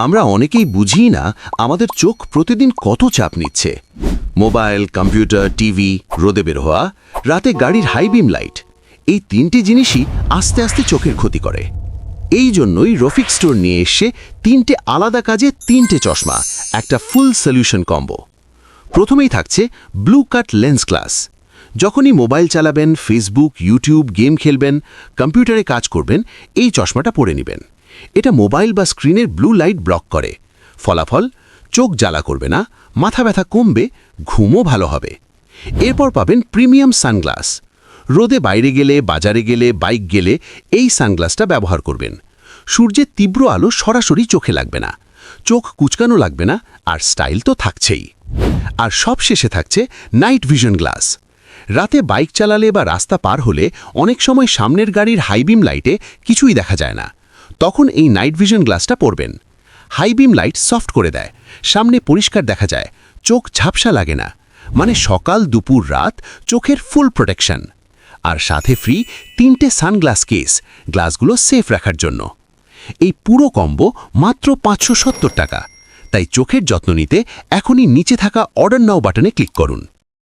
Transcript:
আমরা অনেকেই বুঝি না আমাদের চোখ প্রতিদিন কত চাপ নিচ্ছে। মোবাইল, কম্পিউটার, টিভি, রোদে বের হওয়া, রাতে গাড়ির হাই বিম লাইট, এই তিনটি জিনিসই আস্তে আস্তে চোখের ক্ষতি করে। এই জন্যই রফিক স্টোর নিয়ে এসে তিনটে আলাদা কাজে তিনটে চশমা, একটা ফুল সলিউশন কম্বো। প্রথমেই থাকছে ব্লু কাট লেন্স গ্লাস। যখনই মোবাইল চালাবেন, ফেসবুক, ইউটিউব, গেম খেলবেন, কম্পিউটারে কাজ করবেন, এই চশমাটা পরে নেবেন। এটা মোবাইল বা স্ক্রিনের ব্লু লাইট ব্লক করে। ফলাফল, চোখ জ্বালা করবে না, মাথা ব্যথা কমবে, ঘুমও ভালো হবে। এরপর পাবেন প্রিমিয়াম সানগ্লাস। রোদে বাইরে গেলে, বাজারে গেলে, বাইক গেলে এই সানগ্লাসটা ব্যবহার করবেন। সূর্যের তীব্র আলো সরাসরি চোখে লাগবে না, চোখ কুচকানো লাগবে না, আর স্টাইল তো থাকছেই। আর সবশেষে থাকছে নাইট ভিশন গ্লাস। রাতে বাইক চালালে বা রাস্তা পার হলে অনেক সময় সামনের গাড়ির হাইবিম লাইটে কিছুই দেখা যায় না। তখন এই নাইট ভিশন গ্লাসটা পরবেন। হাইবিম লাইট সফট করে দেয়, সামনে পরিষ্কার দেখা যায়, চোখ ঝাপসা লাগে না। মানে সকাল, দুপুর, রাত চোখের ফুল প্রোটেকশন। আর সাথে ফ্রি 3টে সানগ্লাস কেস, গ্লাসগুলো সেফ রাখার জন্য। এই পুরো কম্বো মাত্র 570 টাকা। তাই চোখের যত্ন নিতে এখনই নিচে থাকা অর্ডার নাও বাটনে ক্লিক করুন।